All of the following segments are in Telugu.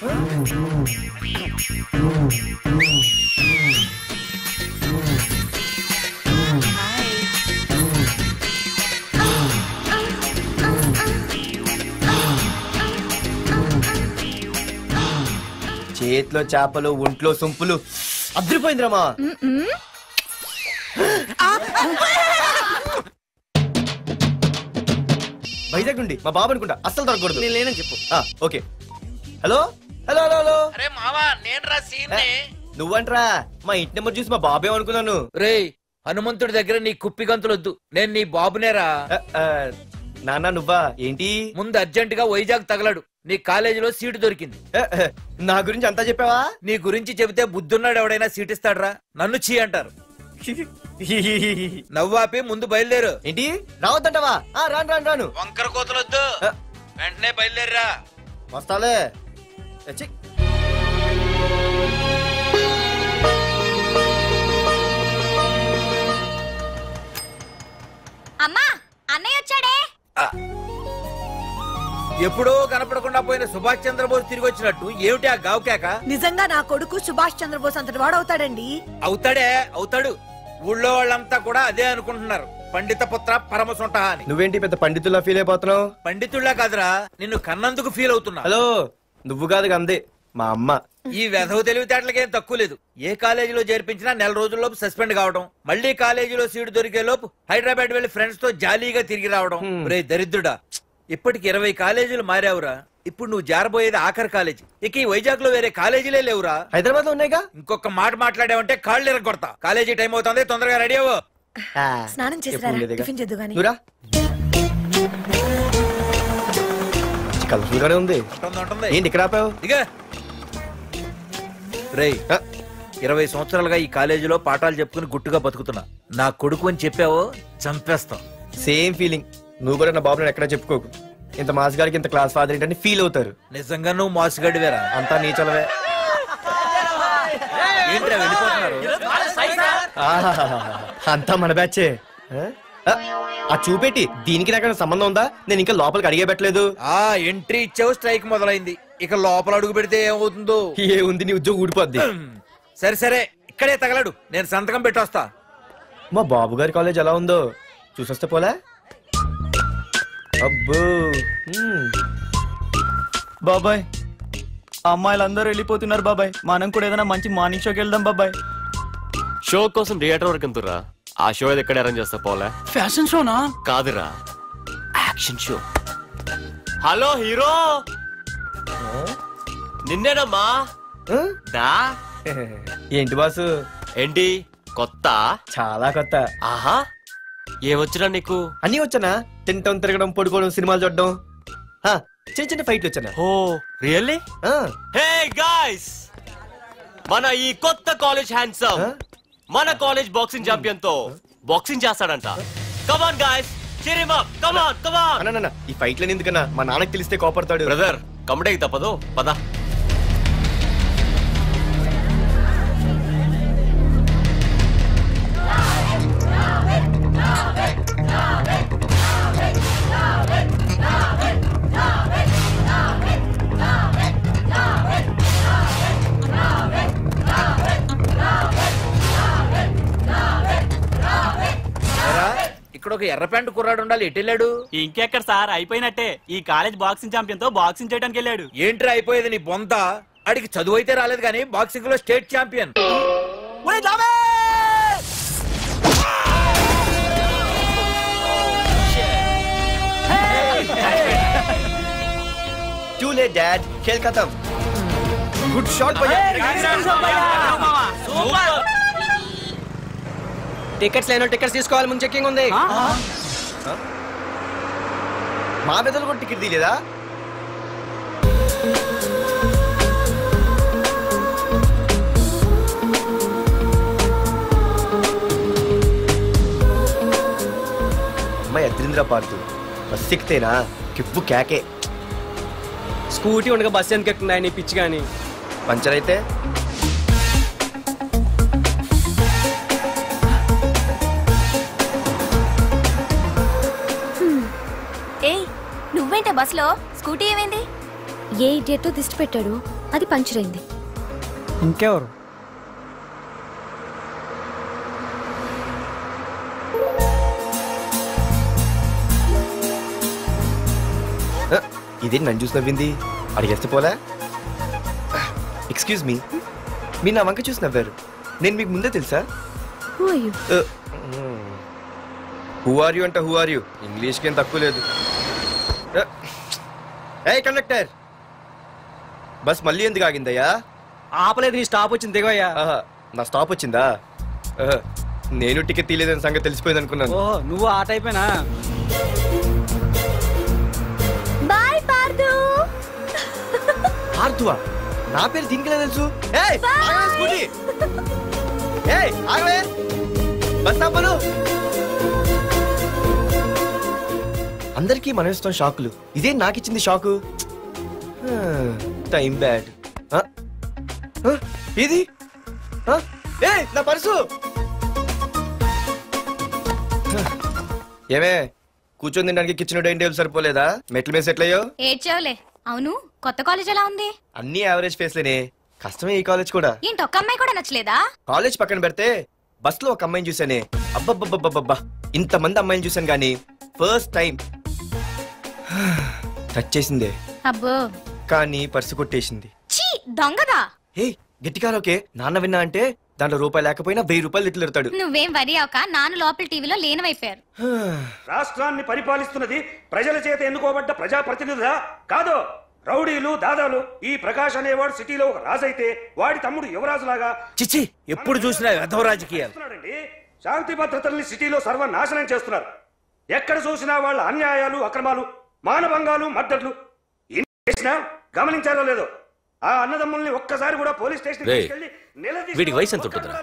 చేతిలో చేపలు ఒంట్లో సొంపులు అద్రిపోయిందిరామా. వైజాగ్ నుండి మా బాబు అనుకుంటా, అస్సలు దొరకకూడదు. నేను లేనని చెప్పు. Okay. Hello hello hello hello. అరే మావా, నేను రా సీన్. నువ్వంట్రా? మా ఇంటి నెంబర్ చూసి మా బాబే అనుకున్నాను. రే హనుమంతుడి దగ్గర నీ కుప్పి గంతులొద్దు, నేను నీ బాబునేరా. నాన్న నువ్వా? ఏంటి? ముందు అర్జెంట్ గా వైజాగ్ తగలడు, నీ కాలేజీలో సీటు దొరికింది. నా గురించి అంతా చెప్పావా? నీ గురించి చెబితే బుద్ధున్నాడు ఎవడైనా సీట్ ఇస్తాడ్రా? నన్ను చీ అంటారు. నవ్వాపి ముందు బయలుదేరు. ఏంటి రావద్దంటావా? రాను రాను రాను. వంకర కోతలొద్దు, వెంటనే బయలుదేరరా. వస్తాలే. అమ్మా, అన్నయ్య వచ్చాడే. ఎప్పుడో కనపడకుండా పోయిన సుభాష్ చంద్రబోస్ తిరిగి వచ్చినట్టు ఏమిటి ఆ గావుకేక? నిజంగా నా కొడుకు సుభాష్ చంద్రబోస్ అంతటి వాడు అవుతాడండి. అవుతాడే, అవుతాడు. ఊళ్ళో వాళ్ళంతా కూడా అదే అనుకుంటున్నారు, పండిత పుత్ర పరమసుంట అని. నువ్వేంటి పెద్ద పండితుల్లా ఫీల్ అయిపోతున్నావు? పండితుల్లా కాదురా, నిన్ను కన్నందుకు ఫీల్ అవుతున్నా. హలో, నువ్వు కాదు అందే మా అమ్మ. ఈ వెధవ తెలివితేటలకేం తక్కువ లేదు. ఏ కాలేజీలో చేర్పించినా నెల రోజుల్లోపు సస్పెండ్ కావడం, మళ్ళీ కాలేజీలో సీటు దొరికే లోపు హైదరాబాద్ వెళ్లి ఫ్రెండ్స్ తో జాలీగా తిరిగి రావడం. రే దరిద్రుడా, ఇప్పటికి 20 కాలేజీలు మారావురా. ఇప్పుడు నువ్వు జారబోయేది ఆఖరి కాలేజీ. ఇక ఈ వైజాగ్ లో వేరే కాలేజీలే లేవురా. హైదరాబాద్ లో ఉన్నాయిగా. ఇంకొక మాట మాట్లాడావంటే కాళ్ళు ఎరగొడతా. కాలేజీ టైం అవుతుంది, తొందరగా రెడీ అవ్వు. స్నానం చేసి టిఫిన్ చేద్దు గాని. కలర్ఫుల్ గానే ఉంది. ఏంటి ఇక్కడ ఆపావు? రేయ్, 20 సంవత్సరాలుగా ఈ కాలేజీలో పాఠాలు చెప్పుకుని గుట్టుగా బతుకుతున్నా. నా కొడుకు అని చెప్పావో చంపేస్తాం. Same feeling. నువ్వు కూడా నా బాబు నేను ఎక్కడా చెప్పుకోకు. ఇంత మాస్ గారికి ఇంత క్లాస్ ఫాదర్ ఏంటని ఫీల్ అవుతారు. నిజంగా నువ్వు మాసుగడివేరా? అంతా నీ చలవే. ఏంట్రా వెళ్ళిపోతున్నారు? అంతా మన బ్యాచే. ఆ చూపెట్టి దీనికి నాకు సంబంధం ఉందా? నేను ఇంకా లోపలికి అడిగే పెట్టలేదు. ఎంట్రీ ఇచ్చావు, స్ట్రైక్ మొదలైంది. ఇక లోపల అడుగు పెడితే ఏమవుతుందో? ఏముంది, నీ ఉద్యోగం ఊడిపోద్ది. సరే సరే, ఇక్కడే తగలడు, నేను సంతకం పెట్టొస్తా. మా బాబు గారి కాలేజ్ ఎలా ఉందో చూసొస్తే పోలే. అబ్బో బాబాయ్, అమ్మాయిలందరూ వెళ్ళిపోతున్నారు బాబాయ్. మనం కూడా ఏదైనా మంచి మార్నింగ్ షోకి వెళ్దాం బాబాయ్. షో కోసం థియేటర్ వరకు ఎంతురా? ఆ షో ఏది ఎక్కడ అరేంజ్ చేస్తా పోలే? ఫ్యాషన్ షోనా? కాదురా, యాక్షన్ షో. హలో హీరో, నిన్నేనమ్మా. ఏంటి బాసు? ఏంటి కొత్త? చాలా కొత్త. ఆహా, ఏమొచ్చినా నీకు? అన్నీ వచ్చానా? తింటం, తిరగడం, పడుకోవడం, సినిమాలు చూడడం, చిన్న చిన్న ఫైట్లు వచ్చానా? ఓ రియల్లీ? హే గాయ్స్, మన ఈ కొత్త కాలేజ్ హ్యాండ్సమ్ మన కాలేజ్ బాక్సింగ్ ఛాంపియన్ తో బాక్సింగ్ చేస్తాడంట. Come on guys, cheer him up, come on, come on. అన్న ఈ ఫైట్లని ఎందుకన్నా? మా నాన్నకి తెలిస్తే కోపడతాడు. బ్రదర్, కమడేకి తప్పదు, పద. ఇక్కడ ఒక ఎర్ర ప్యాంటు కుర్రాడు ఉండాలి, ఎటు వెళ్ళాడు? ఇంకెక్కడ సార్, అయిపోయినట్టే. ఈ కాలేజ్ బాక్సింగ్ ఛాంపియన్ తో బాక్సింగ్ చేయడానికి వెళ్ళాడు. ఏంట్రా అయిపోయేది నీ బొంత? అడిగి చదువు అయితే రాలేదు కానీ బాక్సింగ్ లో state champion. Too late, Dad. खेल खत्म. Good shot, भैया. టికెట్స్ లేనో టికెట్స్ తీసుకోవాలి, ముందు చెక్కింగ్ ఉంది. మా పెద్దలు కూడా టికెట్ తీయలేదా? అమ్మాయి అద్రింద్ర పార్తు బస్ ఎక్కితేనా కిప్పు కేకే. స్కూటీ ఉండగా బస్సు ఎందుకు ఎక్కుతున్నాయి నీ పిచ్చి గాని? పంచర్ అయితే నువ్వేంటే బస్ లో? స్కూటీ ఏమైంది? ఏ ఇడియట్ దిష్టి పెట్టాడు, అది పంచర్ అయింది. ఇంకెవరు? ఇదే నన్ను చూసి నవ్వింది, అడిగేస్తే పోలే. ఎక్స్క్యూజ్ మీ, మీరు నా వంక చూసి నవ్వారు, నేను మీకు ముందే తెలుసా? హూ ఆర్ యూ అంటే హూ ఆర్ యూ, ఇంగ్లీష్కి ఏం తక్కువ లేదు. ఏ కండక్టర్, బస్ మళ్ళీ ఎందుకు ఆగిందయ్యా? ఆపలేదు, నీ స్టాప్ వచ్చింది, దిగోయ్యా. నా స్టాప్ వచ్చిందా? నేను టికెట్ తీయలేదని సంగతి తెలిసిపోయింది అనుకున్నాను. ఓహో, నువ్వు ఆ టైపేనా? బాయ్ పార్దు. పార్థువా? నా పేరు దీనికిలా తెలుసు? ఏయ్ ఆగవే స్కూటీ, ఏయ్ ఆగవే, బస్ ఆపను. అందరికీ మనం ఇస్తాం షాకులు, ఇదే నాకు ఇచ్చింది షాకు. Time bad. ఇది ఏ నా పర్సు. ఏమే కూర్చొని తినడానికి కిచెన్ డైనింగ్ టేబుల్ సరిపోలేదా? మెట్ల మీద సెట్ అయ్యో. ఏడ్చావులే. అవును, కొత్త కాలేజ్ ఎలా ఉంది? అన్ని యావరేజ్ ఫేస్లేనే, కష్టమే ఈ కాలేజ్ కూడా. ఏంటి ఒక్క అమ్మాయి కూడా నచ్చలేదా? కాలేజ్ పక్కన పెడితే బస్ లో ఒక అమ్మాయిని చూసానే, అబ్బబ్బబ్బబ్బబ్బా ఇంతమంది అమ్మాయిని చూసాను గానీ ఫస్ట్ టైం టచ్ చేసిందే. అబ్బో, కానీ పర్సు కొట్టేసింది. చీ దొంగదా. ఏ గట్టిగా ఓకే, నాన్న విన్నా అంటే దాంట్లో రూపాయి లేకపోయినా 1000 రూపాయలు ఇట్లు ఎడతాడు. నువ్వేం వరి అవక, నాన్న లోపల టీవీలో లేనవైపోయారు. రాష్ట్రాన్ని పరిపాలిస్తున్నది ప్రజల చేత ఎన్నుకోబడ్డ ప్రజాప్రతినిధులా కాదు, రౌడీలు దాదాలు. ఈ ప్రకాష్ అనేవాడు సిటీలో ఒక రాజైతే వాడి తమ్ముడు యువరాజులాగా చిచ్చి ఎప్పుడు చూసినా వెధవ రాజకీయాలు. శాంతి భద్రతల్ని సిటీలో సర్వనాశనం చేస్తున్నారు. ఎక్కడ చూసినా వాళ్ళ అన్యాయాలు, అక్రమాలు, మానభంగాలు, మద్దతులు. చేసినా గమనించారో లేదో, ఆ అన్నదమ్ముల్ని ఒక్కసారి కూడా పోలీస్ స్టేషన్ వీడి వయసు ఎంత ఉంటుందిరా?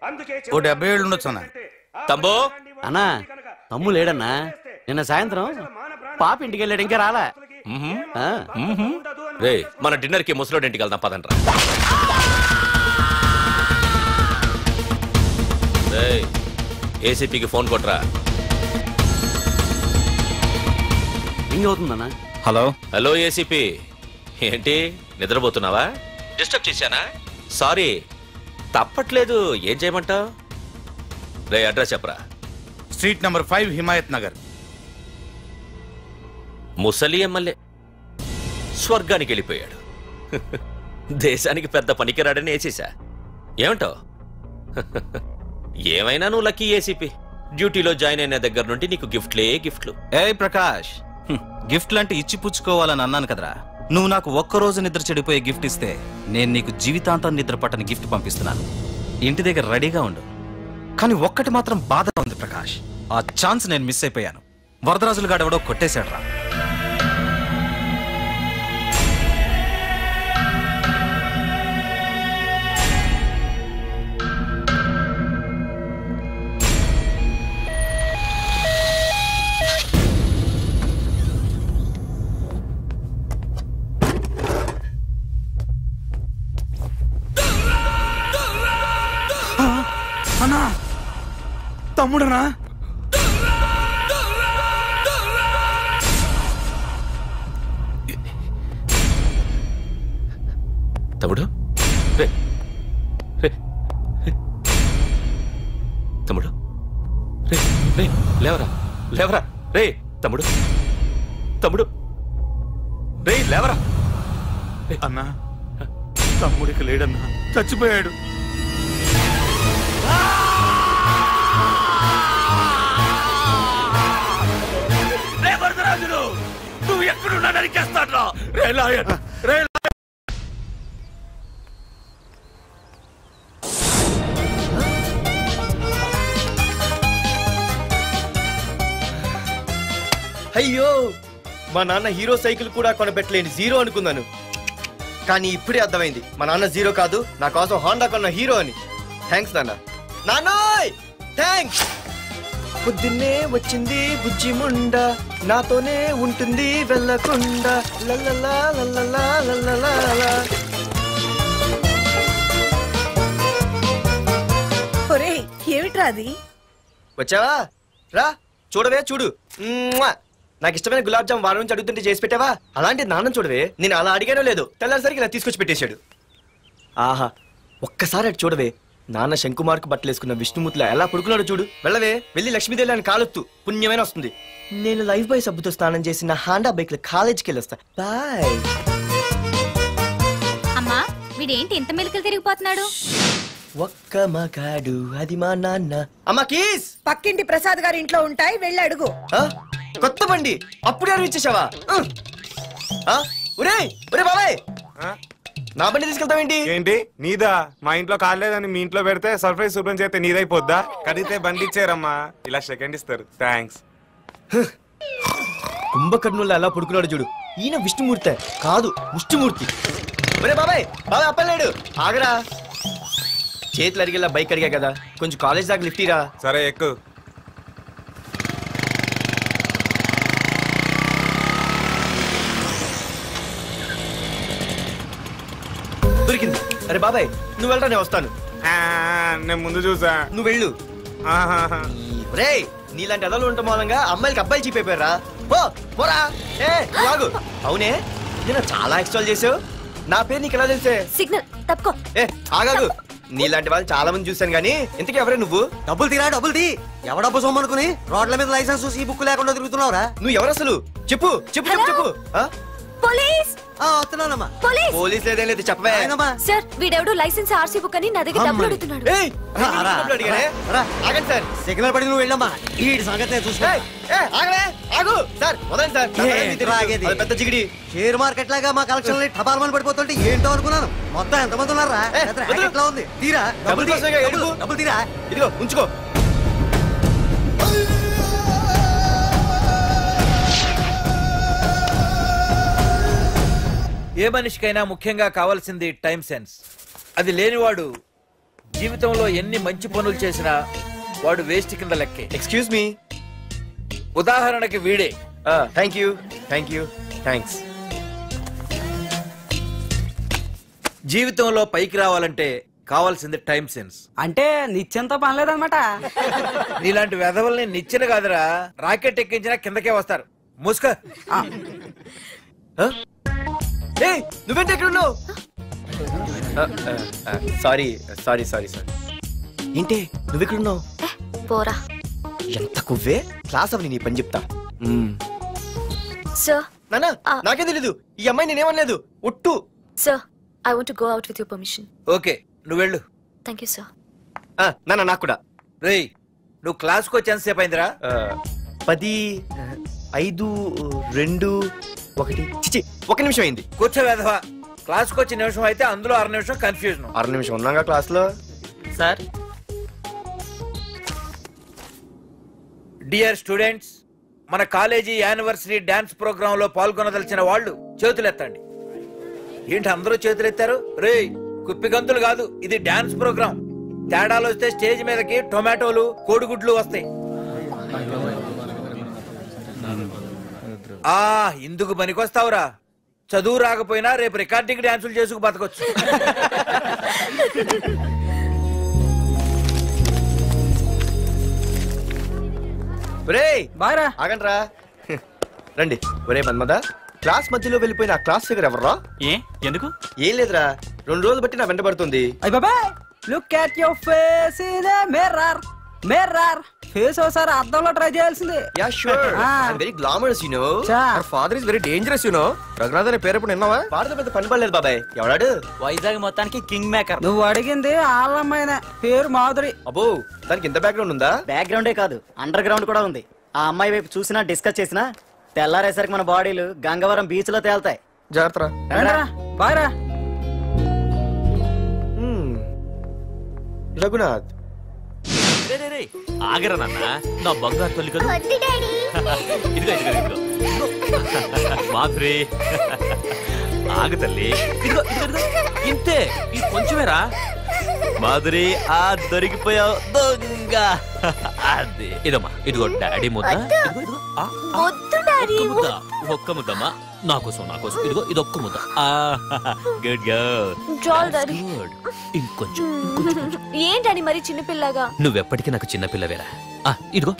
అందుకే 70 ఏళ్ళు ఉండొచ్చు అన్న. తమ్ముడు అన్నా, తమ్ము లేడన్నా, నిన్న సాయంత్రం పాప ఇంటికి వెళ్ళాడు, ఇంకా రాలా. రే మన డిన్నర్ కి ముసలోడి ఇంటికి వెళ్దాం పదండ్రా. ఏసీపీకి ఫోన్ కొట్రా. రింగ్ అవుతుందన్నా. హలో హలో ఏసీపీ, ఏంటి నిద్రపోతున్నావా? డిస్టర్బ్ చేశానా? సారీ, తప్పట్లేదు, ఏం చేయమంటావు? రే అడ్రస్ చెప్పరా. Street number 5 Himayat Nagar. ముసలి ఎమ్మెల్యే స్వర్గానికి వెళ్ళిపోయాడు. దేశానికి పెద్ద పనికిరాడని వేసేసా. ఏమంటావు? ఏమైనా నువ్వు లక్కీ ఏసీపీ. డ్యూటీలో జాయిన్ అయిన దగ్గర నుండి నీకు గిఫ్ట్లే గిఫ్ట్లు. ఏ ప్రకాష్, గిఫ్ట్ లాంటి ఇచ్చి పుచ్చుకోవాలని అన్నాను కదరా. నువ్వు నాకు ఒక్కరోజు నిద్ర చెడిపోయే గిఫ్ట్ ఇస్తే నేను నీకు జీవితాంతం నిద్ర పట్టని గిఫ్ట్ పంపిస్తున్నాను. ఇంటి దగ్గర రెడీగా ఉండు. కానీ ఒక్కటి మాత్రం బాధగా ఉంది ప్రకాష్, ఆ ఛాన్స్ నేను మిస్ అయిపోయాను. వరదరాజులు గాడెవడో కొట్టేశాడు రా. అన్నా, తమ్ముడనా? తమ్ముడు రే రే తమ్ముడు రే రే లేవరా లేవరా రే తమ్ముడు తమ్ముడు రే లేవరా. అన్నా, తమ్ముడికి లేడన్నా, చచ్చిపోయాడు. నువ్వు ఎక్కడున్నా నరికేస్తాడ్రా. రే లాయర్, రే అయ్యో, మా నాన్న హీరో సైకిల్ కూడా కొనబెట్టలేని జీరో అనుకున్నాను. కానీ ఇప్పుడే అర్థమైంది, మా నాన్న జీరో కాదు, నా కోసం హోండా కొన్న హీరో అని. థ్యాంక్స్ నాన్న. నాన్నోయ్ థ్యాంక్స్. పొద్దున్నే వచ్చింది బుజ్జి ముండ, నాతోనే ఉంటుంది వెళ్ళకుండా. లల్లలా లల్లలా లల్లలా. ఏమిట్రా అది? వచ్చావా? రా చూడవే, చూడు. నాకు ఇష్టమైన గులాబ్ జామ్ వారం నుంచి అడుగుతుంటే చేసి పెట్టావా? అలాంటి నాన్న చూడవే, నేను అలా అడిగానో లేదు, తెల్లారిసరికి ఇలా తీసుకొచ్చి పెట్టేశాడు. ఆహా, ఒక్కసారి అటు చూడవే, నాన్న శంకుమార్కు బట్టలు వేసుకున్న విష్ణుమూర్తిలా ఎలా పడుకున్నాడో చూడు. వెళ్ళవే, వెళ్ళి లక్ష్మీదేవి అని కాలొత్తు, పుణ్యమైన వస్తుంది. నేను లైఫ్ బాయ్ సబ్బుతో స్నానం చేసి నా హాండా బైక్ లో కాలేజీకి వెళ్ళొస్తా. బాయ్. అమ్మా, వీడేంటి ఇంత మెలికలు తిరిగిపోతున్నాడు? ఒక్క మగాడు అది మా నాన్న. అమ్మా కీస్ పక్కింటి ప్రసాద్ గారి ఇంట్లో ఉంటాయి, వెళ్ళి అడుగు. కొత్త బండి అప్పుడే ఇచ్చేసావా? ఒరే ఒరే బాబాయ్, నా బండి తీసుకెళ్తావేంటి? ఏంటి నీదా? మా ఇంట్లో కాలేదని మీ ఇంట్లో పెడితే సర్ప్రైజ్ శుభ్రం చేస్తే నీదైపోద్దా? కడిగితే బండి ఇచ్చారమ్మా, ఇలా సెకండ్ ఇస్తారు. థ్యాంక్స్. కుంభకర్ణుల్లో ఎలా పడుకున్నాడు చూడు. ఈయన విష్ణుమూర్తి కాదు, ముష్టిమూర్తి. ఒరే బాబాయ్, బాబాయ్ అప్పలేడు, ఆగరా. చేతులు అడిగేలా బైక్ అడిగా కదా, కొంచెం కాలేజ్ దాకా లిఫ్ట్ ఇరా. సరే ఎక్కు. దొరికింది. అరే బాబాయ్ నువ్వు వెళ్ళరా, నేను వస్తాను. నేను ముందు చూసా. నువ్వు వెళ్ళు. రే, నీలాంటి ఎదలు ఉండటం మూలంగా అమ్మాయిలకి అబ్బాయిలు చీప్ అయిపోయారా? పోరా. ఏ ఆగు. అవునే, నేను చాలా ఎక్స్ట్రాల్ చేసావు. నా పేరు నీకు ఎలా తెలిసే? సిగ్నల్ తప్పుకో. ఏ ఆగాగు. నీలాంటి వాళ్ళు చాలా మంది చూశాను గానీ ఇంతకీ ఎవరే నువ్వు? డబ్బులు తీరా, డబ్బులు తీ. ఎవడబ్బు సొమ్మనుకుని రోడ్ల మీద లైసెన్స్ ఈ బుక్ లేకుండా తిరుగుతున్నావురా? నువ్వు ఎవరు అసలు? చెప్పు చెప్పు చెప్పు చెప్పు. పోలీస్ వస్తున్నానమ్మా. పోలీస్ లేదేం లేదు, చెప్పవే. సార్, వీడెవడో లైసెన్స్ ఆర్సీ బుక్ అని నా దగ్గర డబ్బులు అడుగుతున్నాడు. ఆగండి సార్. సిగ్నల్ పడి నువ్వు వెళ్ళమ్మా, ఈ సంగతి చూసుకో. ఆగు సార్, వదండి సార్. పెద్ద జిగిడి షేర్ మార్కెట్ లాగా మా కలెక్షన్ టపాల్మని పడిపోతుంటే ఏంటో అనుకున్నాను. మొత్తం ఎంతమంది ఉన్నారా? ఎట్లా ఉంది? తీరా డబ్బులు తీరా. ఇదిగో ఉంచుకో. ఏ మనిషికైనా ముఖ్యంగా కావాల్సింది టైం సెన్స్. అది లేనివాడు జీవితంలో ఎన్ని మంచి పనులు చేసినా వాడు వేస్ట్ కింద లెక్కే. Excuse me. ఉదాహరణకి వీడే. Thank you thank you thanks. జీవితంలో పైకి రావాలంటే కావాల్సింది టైం సెన్స్. అంటే నిత్యంతో పనిలేదన్నమాట. నీలాంటి వెధవల్ని నిచ్చెన కాదురా, రాకెట్ ఎక్కించినా కిందకే వస్తారు. ముసుక. నువ్వేంటి ఎక్కడ ఉన్నావు? Sorry sorry sorry sorry. ఏంటి నువ్వెక్కడున్నావు? పోరా. ఎంత కువ్వే. క్లాస్ అవని నీ పని చెప్తా. సార్, నానా నాకే తెలీదు, ఈ అమ్మాయి నేనేమనలేదు, ఒట్టు. Sir, I want to go out with your permission. Okay, నువ్వు వెళ్ళు. Thank you sir. నానా నాకు కూడా. రేయ్, నువ్వు క్లాస్కి వచ్చి ఎంతసేపు అయిందిరా? 10, 5, 2, 1. చిచి, 1 నిమిషం అయింది. కూర్చో వెధవా. క్లాస్కి వచ్చి నిమిషం అయితే అందులో 6 నిమిషం కన్ఫ్యూజన్. 6 నిమిషం ఉన్నాగా క్లాస్ లో. సార్, డియర్ స్టూడెంట్స్, మన కాలేజీ యానివర్సరీ డాన్స్ ప్రోగ్రామ్ లో పాల్గొనదలిచిన వాళ్ళు చేతులెత్తండి. ఏంటి అందరూ చేతులెత్తారు? రేయ్, కుప్పి గంతులు కాదు, ఇది డాన్స్ ప్రోగ్రామ్. తేడాలు వస్తే స్టేజ్ మీదకి టొమాటోలు, కోడిగుడ్లు వస్తాయి. ఇందుకు పనికొస్తావురా. చదువు రాకపోయినా రేపు రికార్డింగ్ డాన్సులు చేసుకు బతకొచ్చు. ఆగండ్రా, రండి. ఒరే మన్మద, క్లాస్ మధ్యలో వెళ్ళిపోయిన ఆ క్లాస్ ఫిగర్ ఎవర్రా? ఎందుకు? ఏం లేదురా, 2 రోజులు బట్టి నా వెంట పడుతుంది. Look at your face in a mirror. Mirror face ఒకసారి అద్దంలో ట్రై చేయాల్సింది. Yeah sure, I am very glamorous you know. Our father is very dangerous you know. Raghunath అనే పేరు ఎప్పుడు విన్నావా? వాడితో పెద్ద పని పడలేదు బాబాయ్. ఎవడాడు? వైజాగ్ మొత్తానికి కింగ్ మేకర్. నువ్వు అడిగింది ఆళ్ళమ్మైన పేరు మాధురి. అబ్బో, దానికి ఇంత బ్యాక్గ్రౌండ్ ఉందా? బ్యాక్గ్రౌండే కాదు, అండర్ గ్రౌండ్ కూడా ఉంది. ఆ అమ్మాయి వైపు చూసినా డిస్కస్ చేసినా తెల్లారేసరికి మన బాడీలు గంగవరం బీచ్ లో తేల్తాయి. జాగ్రత్త. బాయ్రా. రఘునాథ్, ఆగరా నాన్న, నా బంగారు తల్లి కదా. ఇదిగో ఇదిగో ఇదిగో మాధురి, ఆగు తల్లి. ఇదిగో ఇదిగో ఇంతే, ఇది కొంచెమేరా. మాధురి, దొరికిపోయావు దొంగ. అదే ఇదమ్మా, ఇదిగో డాడీ ముద్ద. ఒక్క ముద్దమ్మా, నాకోసం నాకోసం. ఇదిగో ఇదొక్క ముద్ద. Good girl. ఇంకొంచెం. ఏంటని మరి చిన్నపిల్లగా? నువ్వెప్పటికీ నాకు చిన్నపిల్లవేరా. ఇదిగో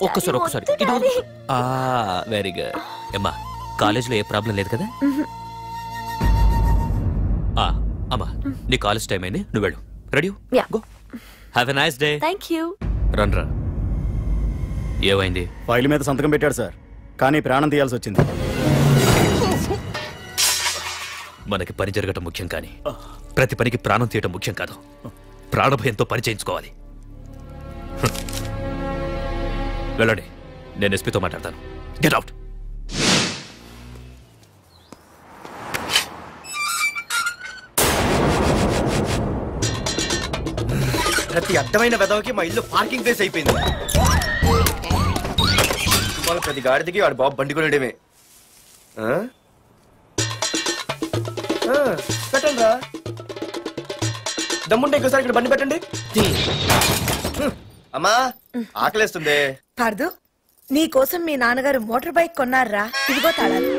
ఒక్కసారి వెరీ గుడ్ అమ్మా కాలేజీలో ఏ ప్రాబ్లం లేదు కదా అమ్మా నీ కాలేజ్ టైం అయింది నువ్వు వెళ్ళు ready go have a nice day thank you రా ఏమైంది ఫైల్ మీద సంతకం పెట్టాడు సార్, కానీ ప్రాణం తీయాల్సి వచ్చింది. మనకి పని జరగటం ముఖ్యం కానీ ప్రతి పనికి ప్రాణం తీయటం ముఖ్యం కాదు. ప్రాణభయంతో పని చేయించుకోవాలి. వెళ్ళండి, నేను ఎస్పీతో మాట్లాడతాను. Get out. ప్రతి అడ్డమైన వెదవకి మా ఇల్లు పార్కింగ్ ప్లేస్ అయిపోయింది. ప్రతి గాడిదికి వాడు బాబు బండి కొనడమే. పెట్టండి రా, దమ్ముంటే ఇంకోసారి ఇక్కడ బండి పెట్టండి. అమ్మా ఆకలేస్తుంది. పార్దు, నీ కోసం మీ నాన్నగారు మోటార్ బైక్ కొన్నారా? ఇదిగో తాళాలు.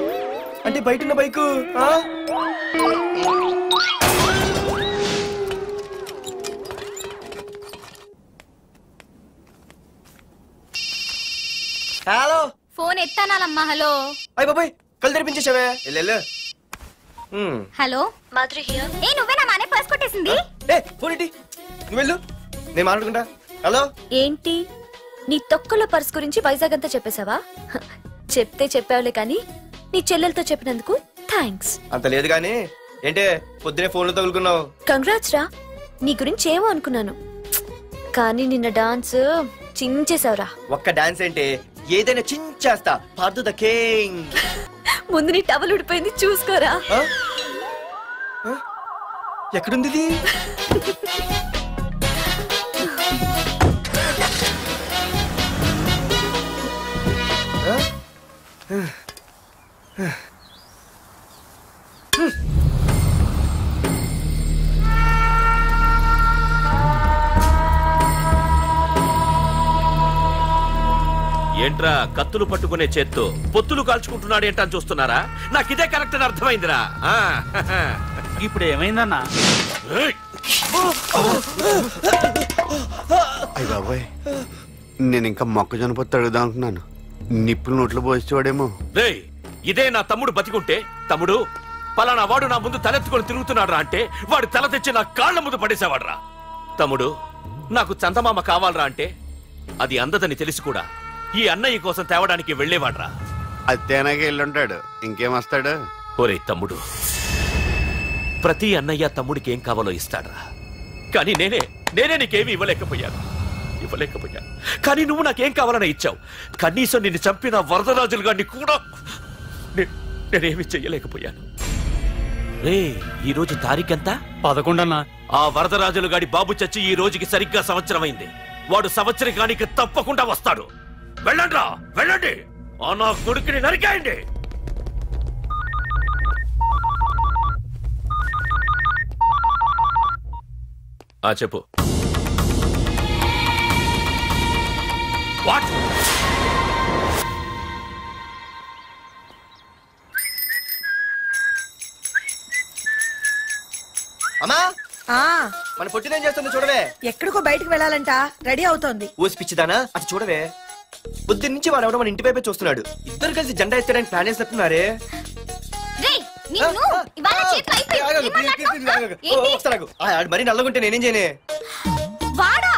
అంటే బయట ఉన్న బైకు హలో ఫోన్ ఎత్తానాలమ్మా. హలో అయ్య బాబాయ్ కళ్ళు తెరిపించేసావే. Hello Madhuri here. ఏ నువ్వేనా మానే పర్స్ కొట్టేసింది? ఏ ఫోన్ ఏంటి, నువ్వు వెళ్ళు, నేను మాట్లాడుకుంటా. హలో ఏంటి నీ తొక్కల పర్స్ గురించి వైజాగ్ అంతా చెప్పేశావా? చెప్తే చెప్పావులే కానీ నీ చెల్లెలతో చెప్పినందుకు థ్యాంక్స్. అంత లేదు కానీ ఏంటే పొద్దునే ఫోన్లో తగులుకున్నావు? కంగ్రాట్స్ రా, నీ గురించి ఏమో అనుకున్నాను కానీ నిన్న డాన్స్ చించేశావురా. ఒక్క డాన్స్ ఏంటి, ఏదైనా చించేస్తా. Pardhu the king. ముందు నీ టవల్ ఉడిపోయింది చూసుకోరా. ఎక్కడుంది ఇది? ఏంట్రా కత్తులు పట్టుకునే చేత్తో పొత్తులు కాల్చుకుంటున్నాడు ఏంటని చూస్తున్నారా? నాకు ఇదే కరెక్ట్ అని అర్థమైందిరా. ఇప్పుడు ఏమైందన్నా? అయ్య బాబాయ్, నేను ఇంకా మొక్కజొన్న పొత్తు అడుగుదాం అనుకున్నాను. నిప్పులు నోట్లో పోసేవాడేమో. రేయ్, ఇదే నా తమ్ముడు బతికుంటే, తమ్ముడు పలానా వాడు నా ముందు తలెత్తుకొని తిరుగుతున్నాడు రా అంటే వాడు తల తెచ్చి నా కాళ్ల ముందు పడేసేవాడ్రా. తమ్ముడు నాకు చందమామ కావాలరా అంటే అది అందదని తెలిసి కూడా ఈ అన్నయ్య కోసం తేవడానికి వెళ్లేవాడ్రా. అత్తేనాగే వెళ్ళుంటాడు, ఇంకేమొస్తాడు? ఒరే తమ్ముడు, ప్రతి అన్నయ్య తమ్ముడికి ఏం కావాలో ఇస్తాడ్రా. కానీ నేనే నీకేమీ ఇవ్వలేకపోయాను. కానీ నువ్వు నాకేం కావాలని ఇచ్చావు. కనీసం నిన్ను చంపిన వరదరాజులు గారిని కూడా నేనేమి చెయ్యలేకపోయాను. రే, ఈ రోజు తారీఖెంత? 11 అన్నా. ఆ వరదరాజులు గాడి బాబు చచ్చి ఈ రోజుకి సరిగ్గా సంవత్సరం అయింది. వాడు సంవత్సరానికి తప్పకుండా వస్తాడు. వెళ్ళండ్రా, వెళ్ళండి, ఆ నా కొడుకుని నరికేయండి. చెప్పు. వాట్? అమ్మా మన పొట్టినేం చేస్తుంది చూడవే. ఎక్కడికో బయటకు వెళ్ళాలంట, రెడీ అవుతోంది. ఊసి పిచ్చిదానా, అది చూడవే. బుద్ధి నుంచి వాడు ఎవడో మన ఇంటి వైపే చూస్తున్నాడు. ఇద్దరు కలిసి జెండా ఎత్తడానికి ప్లాన్ వేస్తున్నట్టున్నారే. మరి నల్లగుంటే నేనేం చేయనే? వాడా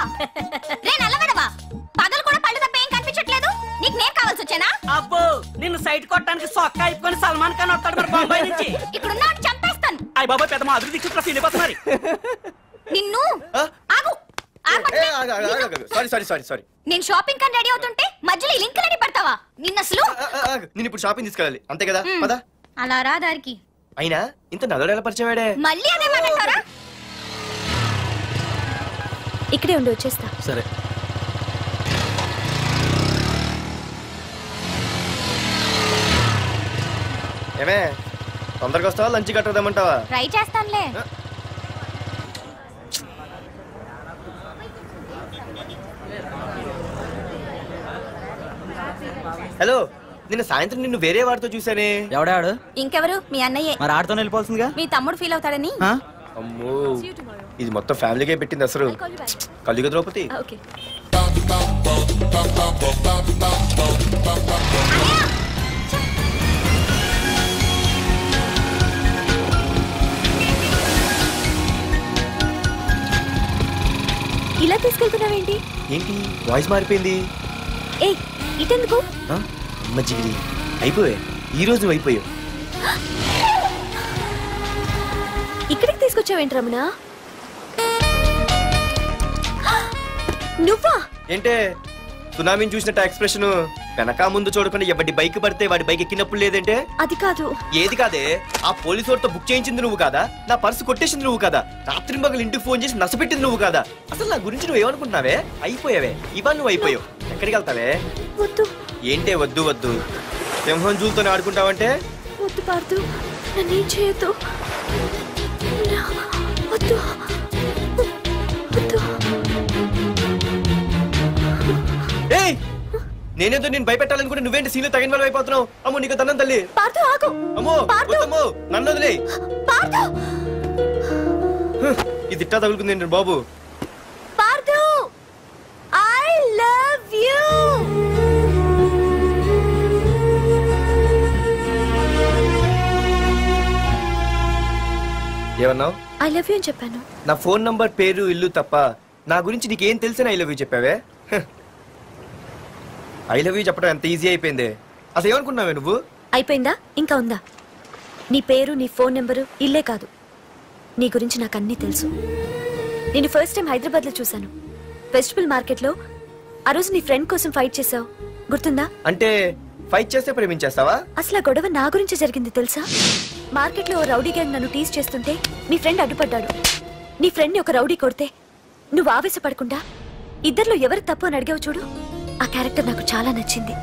రే నల్లగడవా, పగలు కూడా పళ్ళు తప్ప ఏం కనిపించట్లేదు. నీకు నేను కావాల్సి వచ్చానా? అబ్బో, నిన్ను సైట్ కొట్టడానికి సొక్క అయిపోయి సల్మాన్ ఖాన్ వస్తాడు మరి బొంబాయి నుంచి. ఇక్కడున్నా చంపేస్తాను. అయ్య బాబా, పెద్ద మా అభివృద్ధి చుట్టూ ఫీలిపోతున్నారు. నిన్ను ఆగు. సారీ. నేను షాపింగ్ కని రెడీ అవుతుంటే మధ్యలో లింకులని పడతావా? నిన్న అసలు నేను ఇప్పుడు షాపింగ్ తీసుకెళ్ళాలి అంతే కదా. పద. అలా రా దారికి. అయినా ఇంత నల్లడు ఎలా పరిచయం వాడే? మళ్ళీ అదే మాట్లాడతారా? ఇక్కడే ఉండి వచ్చేస్తా. సరే. ఏమే తొందరగా వస్తావా, లంచ్ కట్టదామంటావా? ట్రై చేస్తానులే. హలో, నిన్న సాయంత్రం నిన్ను వేరే వాడితో చూసానే. ఎవడాడు? ఇంకెవరు? మీ అన్నయ్యే. మరి ఆడుతో వెళ్ళిపోతుందిగా. మీ తమ్ముడు ఫీల్ అవుతాడని. అమ్మో, ఇది మొత్తం ఫ్యామిలీకే పెట్టింది అసలు. కలియుగ ద్రౌపది. ఓకే. ఇలా తీసుకెళ్తున్నావేంటి? ఏంటి వాయిస్ మారిపోయింది? ఏ ఇటెందుకు? అమ్మ జిగిరి అయిపోయా, ఈ రోజు అయిపోయావు. ఇక్కడికి తీసుకొచ్చావేంటి రమణ? నువ్వా? ఏంటే సునామీని చూసినట్టు ఎక్స్ప్రెషన్, వెనక ముందు చూడకుండా ఎవడి బైక్ పడితే వాడి బైక్ ఎక్కినప్పుడు లేదంటే? అది కాదు. ఏది కాదే? ఆ పోలీసు వాడితో బుక్ చేయించింది నువ్వు కాదా? నా పర్సు కొట్టేసింది నువ్వు కాదా? రాత్రి మగలు ఇంటికి ఫోన్ చేసి నష్టపెట్టింది నువ్వు కాదా? అసలు నా గురించి నువ్వు ఏమనుకుంటున్నావే? అయిపోయావే, ఇవాళ నువ్వు అయిపోయావు. ఎక్కడికి వెళ్తావే? వద్దు. ఏంటే వద్దు వద్దు? సింహం జూలతో ఆడుకుంటావంటే? వద్దు పార్దు, నన్నేం చేయొద్దు. వద్దు వద్దు. ఏయ్, నేనేదో నేను భయపెట్టాలనుకుంటే నువ్వేంటి సీన్లో తగిన వాళ్ళు అయిపోతున్నావు? అమ్మో నీకు దండం తల్లి. పార్దు ఆగు. అమ్మో వద్దమ్మో, నన్ను వదిలే. పార్దు, ఇది ఇట్టా తగులుకుంది బాబు. Pardhu, I love you. ఏమన్నావు? ఐ లవ్ యూ అని చెప్పాను. నా ఫోన్ నంబర్, పేరు, ఇల్లు తప్ప నా గురించి నీకేం తెలిసిన ఐ లవ్ యూ చెప్పావే? ఐ లవ్ యూ చెప్పడం ఎంత ఈజీ అయిపోయింది. అసలు ఏమనుకున్నావే నువ్వు? అయిపోయిందా? ఇంకా ఉందా? నీ పేరు, నీ ఫోన్ నెంబరు, ఇల్లే కాదు, నీ గురించి నాకు అన్నీ తెలుసు. నేను ఫస్ట్ టైం హైదరాబాద్ లో చూశాను, వెజిటబుల్ మార్కెట్ లో. ఆ రోజు నీ ఫ్రెండ్ కోసం ఫైట్ చేసావు, గుర్తుందా? అంటే ఫైట్ చేస్తే ప్రేమించేస్తావా? అసలు ఆ గొడవ నా గురించి జరిగింది తెలుసా? మార్కెట్ లో ఓ రౌడీ గ్యాంగ్ నన్ను టీజ్ చేస్తుంటే నీ ఫ్రెండ్ అడ్డుపడ్డాడు. నీ ఫ్రెండ్ ని ఒక రౌడీ కొడితే నువ్వు ఆవేశపడకుండా ఇద్దర్లో ఎవరు తప్పు అని అడిగావు చూడు, ఆ క్యారెక్టర్ నాకు చాలా నచ్చింది.